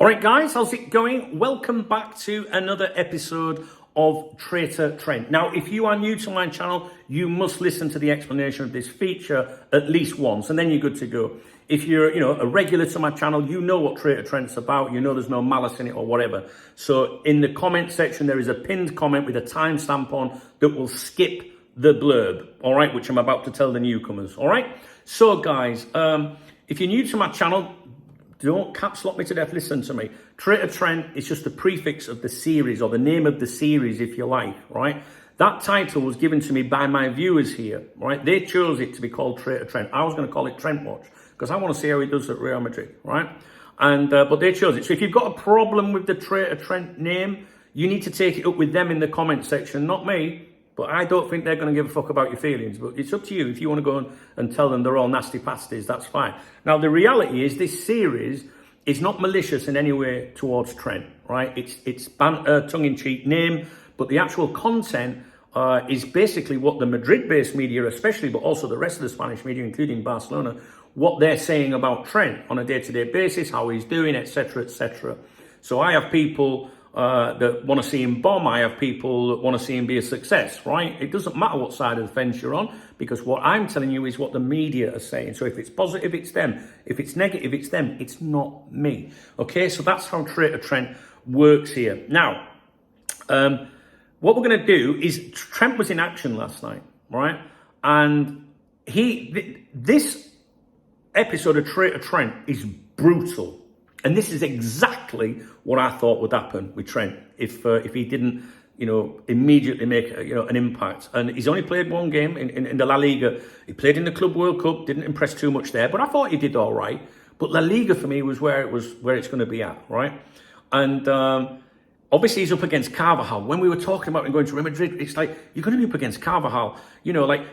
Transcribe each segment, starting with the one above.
All right, guys, how's it going? Welcome back to another episode of Traitor Trent. Now, if you are new to my channel, you must listen to the explanation of this feature at least once, and then you're good to go. If you're, a regular to my channel, you know what Traitor Trent's about. You know there's no malice in it or whatever. So in the comment section, there is a pinned comment with a timestamp on that will skip the blurb, all right, which I'm about to tell the newcomers, all right? So, guys, if you're new to my channel, don't caps lock me to death, listen to me. Traitor Trent is just the prefix of the series, or the name of the series, if you like, right? That title was given to me by my viewers here, right? They chose it to be called Traitor Trent. I was going to call it Trent Watch, because I want to see how he does at Real Madrid, right? And but they chose it. So if you've got a problem with the Traitor Trent name, you need to take it up with them in the comment section, not me. But I don't think they're going to give a fuck about your feelings. But it's up to you. If you want to go and tell them they're all nasty pasties, that's fine. Now, the reality is this series is not malicious in any way towards Trent, right? It's banter, tongue-in-cheek name, but the actual content is basically what the Madrid-based media especially, but also the rest of the Spanish media, including Barcelona, what they're saying about Trent on a day-to-day basis, how he's doing, etc., etc. So I have people that want to see him bomb. I have people that want to see him be a success, right? It doesn't matter what side of the fence you're on, because what I'm telling you is what the media are saying. So if it's positive, it's them. If it's negative, it's them. It's not me. Okay, so that's how Traitor Trent works here. Now, what we're going to do is, Trent was in action last night, right? And this episode of Traitor Trent is brutal. And this is exactly what I thought would happen with Trent if he didn't, immediately make an impact. And he's only played one game in the La Liga. He played in the Club World Cup, didn't impress too much there, but I thought he did all right. But La Liga for me was where it's going to be at, right? And obviously he's up against Carvajal. When we were talking about him going to Real Madrid, it's like, you're going to be up against Carvajal.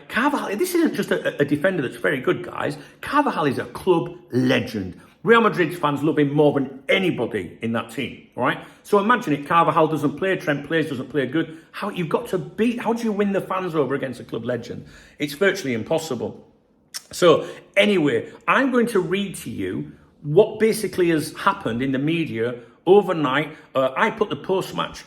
Carvajal, this isn't just a defender that's very good, guys. Carvajal is a club legend. Real Madrid fans love him more than anybody in that team, right? So imagine it, Carvajal doesn't play, Trent plays, doesn't play good. How do you win the fans over against a club legend? It's virtually impossible. So anyway, I'm going to read to you what basically has happened in the media overnight. I put the post-match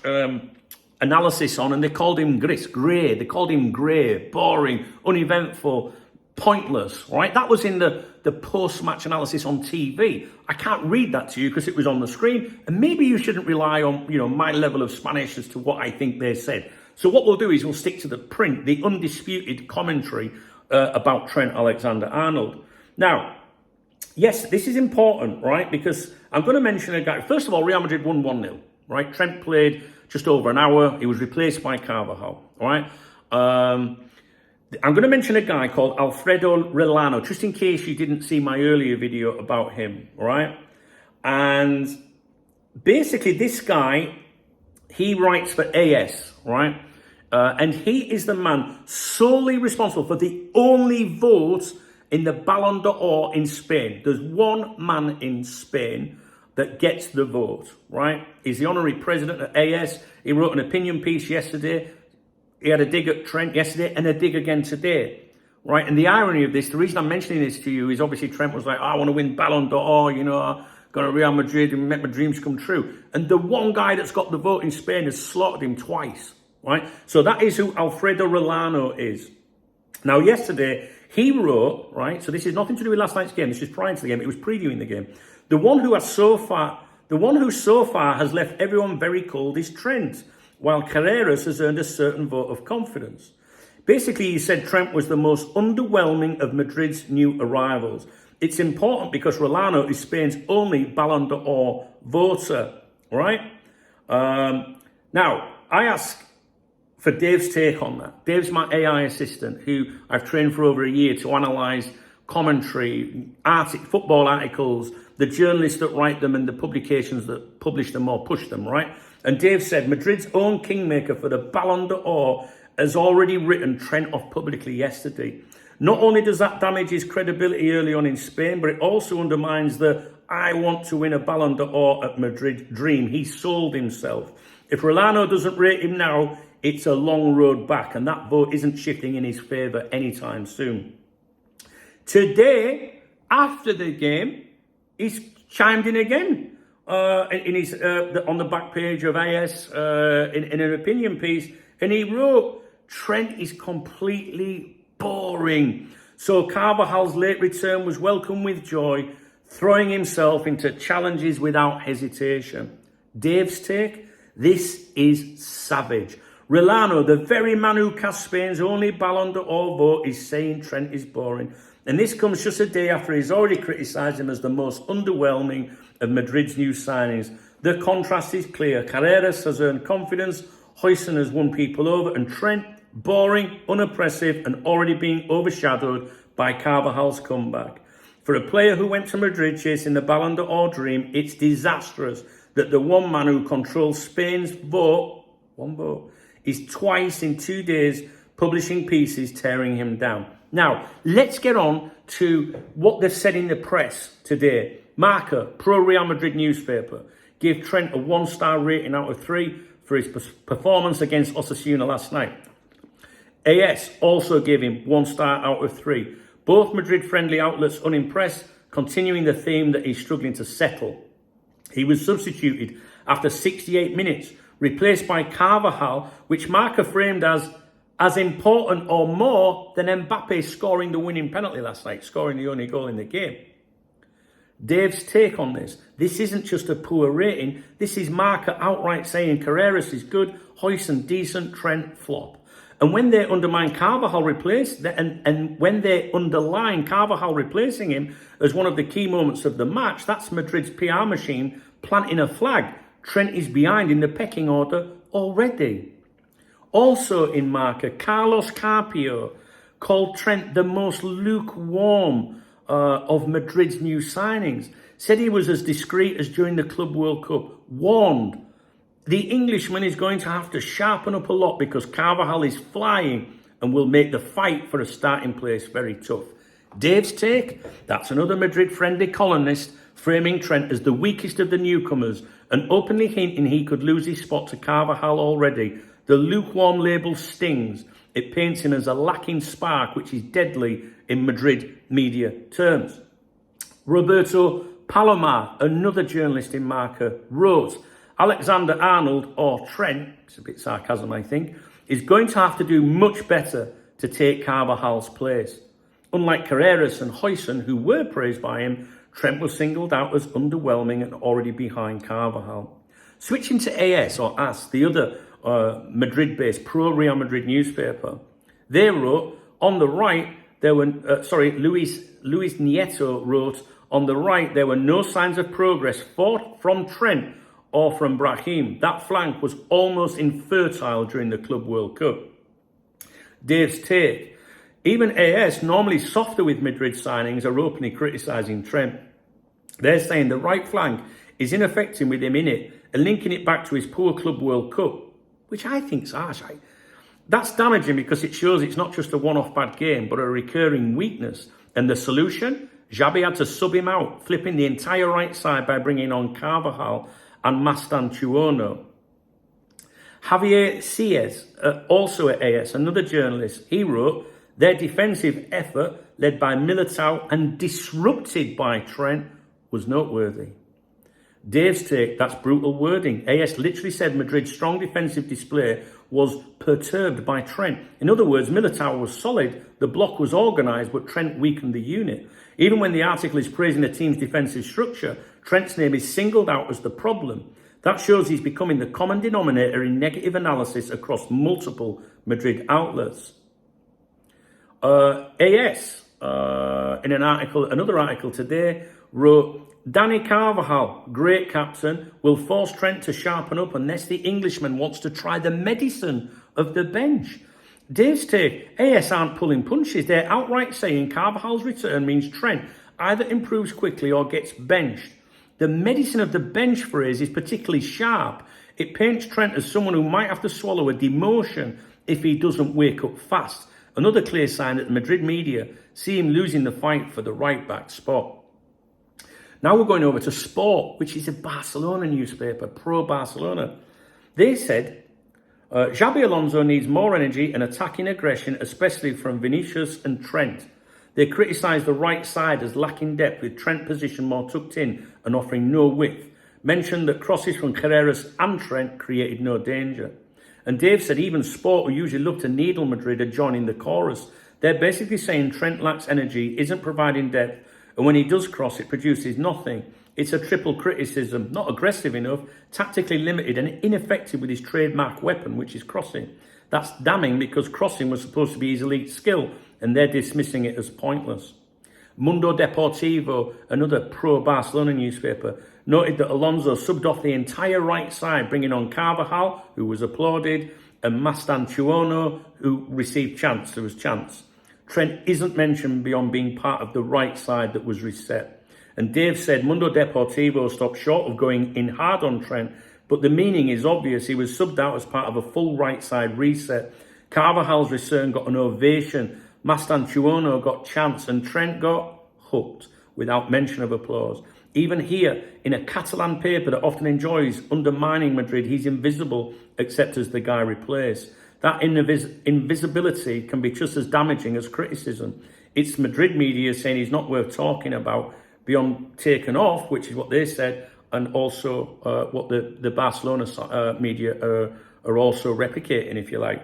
analysis on, and they called him grey. They called him grey, boring, uneventful, pointless, right? That was in the post-match analysis on TV. I can't read that to you because it was on the screen, and maybe you shouldn't rely on, my level of Spanish as to what I think they said. So what we'll do is we'll stick to the print, the undisputed commentary about Trent Alexander-Arnold. Now, yes, this is important, right? Because I'm going to mention a guy. First of all, Real Madrid won 1-0, right? Trent played just over an hour. He was replaced by Carvajal, right? I'm going to mention a guy called Alfredo Relano, just in case you didn't see my earlier video about him, right? And basically this guy, he writes for AS, right? And he is the man solely responsible for the only vote in the Ballon d'Or in Spain. There's one man in Spain that gets the vote, right? He's the honorary president at AS. He wrote an opinion piece yesterday. He had a dig at Trent yesterday and a dig again today, right? And the irony of this, the reason I'm mentioning this to you is obviously Trent was like, I want to win Ballon d'Or, go to Real Madrid and make my dreams come true. And the one guy that's got the vote in Spain has slaughtered him twice, right? So that is who Alfredo Relano is. Now, yesterday, he wrote, right? So this is nothing to do with last night's game. This is prior to the game. It was previewing the game. The one who so far has left everyone very cold is Trent, while Carreras has earned a certain vote of confidence. Basically, he said Trent was the most underwhelming of Madrid's new arrivals. It's important because Relano is Spain's only Ballon d'Or voter, right? Now, I ask for Dave's take on that. Dave's my AI assistant, who I've trained for over a year to analyse commentary, football articles, the journalists that write them and the publications that publish them or push them, right? And Dave said Madrid's own kingmaker for the Ballon d'Or has already written Trent off publicly yesterday. Not only does that damage his credibility early on in Spain, but it also undermines the I want to win a Ballon d'Or at Madrid dream. He sold himself. If Relano doesn't rate him now, it's a long road back, and that vote isn't shifting in his favour anytime soon. Today, after the game, he's chimed in again. in his on the back page of AS in an opinion piece, and he wrote, Trent is completely boring. So Carvajal's late return was welcomed with joy, throwing himself into challenges without hesitation. Dave's take, this is savage. Rolano, the very man who cast Spain's only Ballon d'Or vote, is saying Trent is boring. And this comes just a day after he's already criticised him as the most underwhelming of Madrid's new signings. The contrast is clear. Carreras has earned confidence, Huijsen has won people over, and Trent, boring, unimpressive, and already being overshadowed by Carvajal's comeback. For a player who went to Madrid chasing the Ballon d'Or dream, it's disastrous that the one man who controls Spain's vote, one vote, is twice in 2 days publishing pieces tearing him down. Now, let's get on to what they've said in the press today. Marca, pro-Real Madrid newspaper, gave Trent a 1-star rating out of 3 for his performance against Osasuna last night. AS also gave him 1 star out of 3. Both Madrid-friendly outlets unimpressed, continuing the theme that he's struggling to settle. He was substituted after 68 minutes, replaced by Carvajal, which Marca framed as important or more than Mbappe scoring the winning penalty last night, scoring the only goal in the game. Dave's take on this isn't just a poor rating, this is Marca outright saying Carreras is good, Huijsen decent, Trent flop. And when they undermine Carvajal when they underline Carvajal replacing him as one of the key moments of the match, that's Madrid's PR machine planting a flag. Trent is behind in the pecking order already. Also in Marca, Carlos Carpio called Trent the most lukewarm of Madrid's new signings. Said he was as discreet as during the Club World Cup. Warned, the Englishman is going to have to sharpen up a lot because Carvajal is flying and will make the fight for a starting place very tough. Dave's take, that's another Madrid-friendly columnist framing Trent as the weakest of the newcomers and openly hinting he could lose his spot to Carvajal already. The lukewarm label stings. It paints him as a lacking spark, which is deadly in Madrid media terms. Roberto Palomar, another journalist in Marca, wrote, Alexander Arnold, or Trent, it's a bit sarcasm I think, is going to have to do much better to take Carvajal's place. Unlike Carreras and Huijsen, who were praised by him, Trent was singled out as underwhelming and already behind Carvajal. Switching to AS, or AS, the other Madrid-based pro-Real Madrid newspaper, they wrote, on the right, there were, Luis Nieto wrote, on the right, there were no signs of progress from Trent or from Brahim. That flank was almost infertile during the Club World Cup. Dave's take, even AS, normally softer with Madrid signings, are openly criticising Trent. They're saying the right flank is ineffective with him in it and linking it back to his poor Club World Cup, which I think is harsh. That's damaging because it shows it's not just a one-off bad game, but a recurring weakness. And the solution? Xabi had to sub him out, flipping the entire right side by bringing on Carvajal and Mastantuono. Javier Sies, also at AS, another journalist, he wrote, their defensive effort, led by Militao and disrupted by Trent, was noteworthy. Dave's take, that's brutal wording. AS literally said Madrid's strong defensive display was perturbed by Trent. In other words, Militao was solid, the block was organised, but Trent weakened the unit. Even when the article is praising the team's defensive structure, Trent's name is singled out as the problem. That shows he's becoming the common denominator in negative analysis across multiple Madrid outlets. AS, in another article today, wrote, Dani Carvajal, great captain, will force Trent to sharpen up unless the Englishman wants to try the medicine of the bench. Dave's take, AS aren't pulling punches. They're outright saying Carvajal's return means Trent either improves quickly or gets benched. The medicine of the bench phrase is particularly sharp. It paints Trent as someone who might have to swallow a demotion if he doesn't wake up fast. Another clear sign that the Madrid media see him losing the fight for the right-back spot. Now we're going over to Sport, which is a Barcelona newspaper, pro-Barcelona. They said, Xabi Alonso needs more energy and attacking aggression, especially from Vinicius and Trent. They criticised the right side as lacking depth, with Trent position more tucked in and offering no width. mentioned that crosses from Carreras and Trent created no danger. And Dave said even Sport, who usually love to needle Madrid, are joining the chorus. They're basically saying Trent lacks energy, isn't providing depth, and when he does cross, it produces nothing. It's a triple criticism, not aggressive enough, tactically limited and ineffective with his trademark weapon, which is crossing. That's damning because crossing was supposed to be his elite skill, and they're dismissing it as pointless. Mundo Deportivo, another pro-Barcelona newspaper, noted that Alonso subbed off the entire right side, bringing on Carvajal, who was applauded, and Mastantuono, who received chance. There was chance. Trent isn't mentioned beyond being part of the right side that was reset. And Dave said Mundo Deportivo stopped short of going in hard on Trent, but the meaning is obvious. He was subbed out as part of a full right side reset. Carvajal's return got an ovation. Mastantuono got chance, and Trent got hooked without mention of applause. Even here, in a Catalan paper that often enjoys undermining Madrid, he's invisible except as the guy replaced. That invisibility can be just as damaging as criticism. It's Madrid media saying he's not worth talking about beyond taken off, which is what they said, and also what the Barcelona media are also replicating, if you like.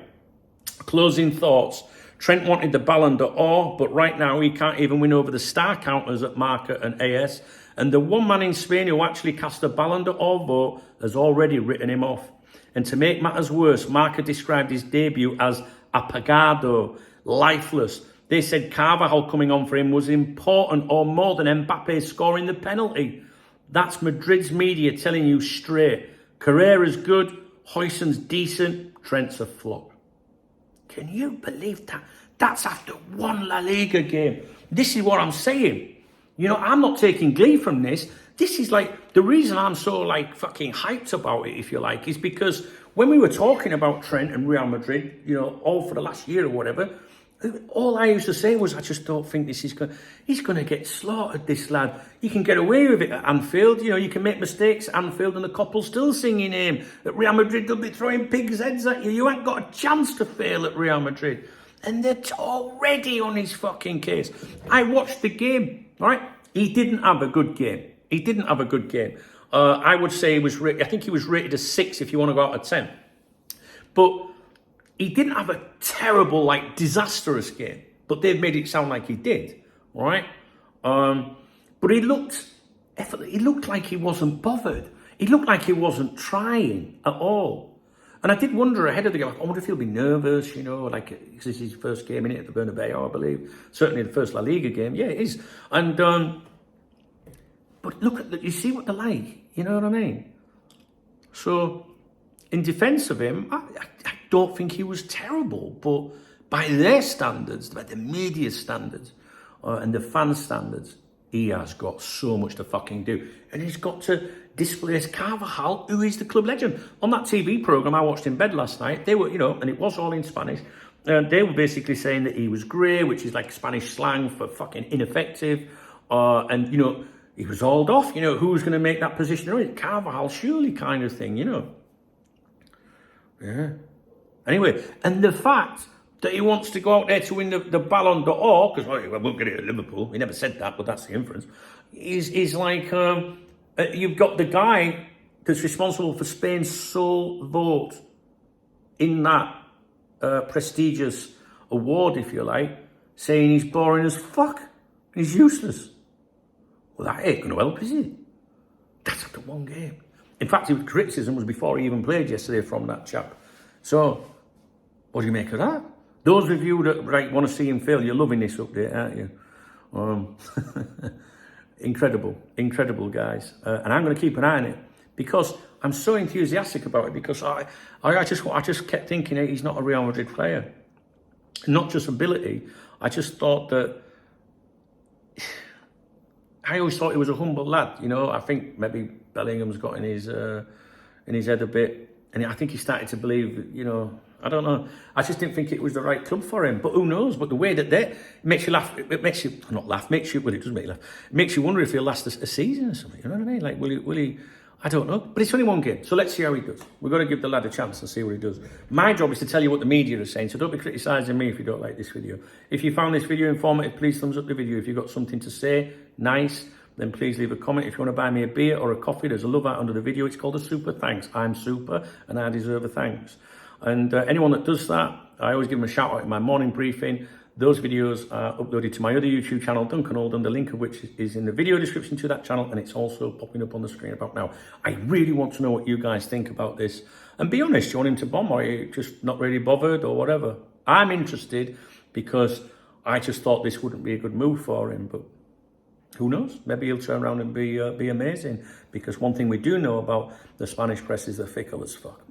Closing thoughts. Trent wanted the Ballon d'Or, but right now he can't even win over the star counters at Marca and AS. And the one man in Spain who actually cast a Ballon d'Or vote has already written him off. And to make matters worse, Marca described his debut as apagado, lifeless. They said Carvajal coming on for him was important or more than Mbappe scoring the penalty. That's Madrid's media telling you straight. Carrera's good, Huijsen's decent, Trent's a flop. Can you believe that? That's after one La Liga game. This is what I'm saying. You know, I'm not taking glee from this. This is like, the reason I'm so like fucking hyped about it, if you like, is because when we were talking about Trent and Real Madrid, you know, all for the last year or whatever, all I used to say was, I just don't think he's going to get slaughtered, this lad. You can get away with it at Anfield. You know, you can make mistakes at Anfield and the cop will still sing your name. At Real Madrid, they'll be throwing pigs' heads at you. You ain't got a chance to fail at Real Madrid. And they're already on his fucking case. I watched the game, all right? He didn't have a good game. He didn't have a good game. I would say he was, I think he was rated a 6 if you want to go out of 10. But he didn't have a terrible, like, disastrous game, but they've made it sound like he did, right? But he looked like he wasn't bothered. He looked like he wasn't trying at all. And I did wonder ahead of the game, I wonder if he'll be nervous, you know, like, this is his first game in it at the Bernabeu, I believe. Certainly the first La Liga game. Yeah, it is. And, but look at, you see what they're like, you know what I mean? So, in defence of him, I don't think he was terrible, but by their standards, by the media standards, and the fan standards, he has got so much to fucking do. And he's got to displace Carvajal, who is the club legend. On that TV programme I watched in bed last night, they were, you know, and it was all in Spanish, they were basically saying that he was grey, which is like Spanish slang for fucking ineffective, and, you know, he was hauled off, you know, who's going to make that position? Carvajal, surely, kind of thing, you know. Yeah. Anyway, and the fact that he wants to go out there to win the Ballon d'Or, because well, we won't get it at Liverpool, he never said that, but that's the inference, is like, you've got the guy that's responsible for Spain's sole vote in that prestigious award, if you like, saying he's boring as fuck, he's useless. Well, that ain't going to help, is it? That's after one game. In fact, the criticism was before he even played yesterday from that chap. So, what do you make of that? Those of you that want to see him fail, you're loving this update, aren't you? Incredible, guys. And I'm going to keep an eye on it because I'm so enthusiastic about it because I just kept thinking that he's not a Real Madrid player. Not just ability. I just thought that I always thought he was a humble lad, you know. I think maybe Bellingham's got in his head a bit, and I think he started to believe, you know, I don't know. I just didn't think it was the right club for him. But who knows? But the way that it makes you laugh, it makes you not laugh, makes you, well, it does make you laugh. It makes you wonder if he'll last a season or something. You know what I mean? Like, will he? I don't know. But it's only one game, so let's see how he does. We've got to give the lad a chance and see what he does. My job is to tell you what the media is saying, so don't be criticising me if you don't like this video. If you found this video informative, please thumbs up the video. If you've got something to say, nice. then please leave a comment. If you want to buy me a beer or a coffee, there's a love out under the video. It's called a super thanks. I'm super and I deserve a thanks. And anyone that does that, I always give them a shout out in my morning briefing. Those videos are uploaded to my other YouTube channel, Duncan Oldham, the link of which is in the video description to that channel, and it's also popping up on the screen about now. I really want to know what you guys think about this. And be honest, you want him to bomb, or are you just not really bothered, or whatever? I'm interested because I just thought this wouldn't be a good move for him, but who knows? Maybe he'll turn around and be amazing, because one thing we do know about the Spanish press is they're fickle as fuck.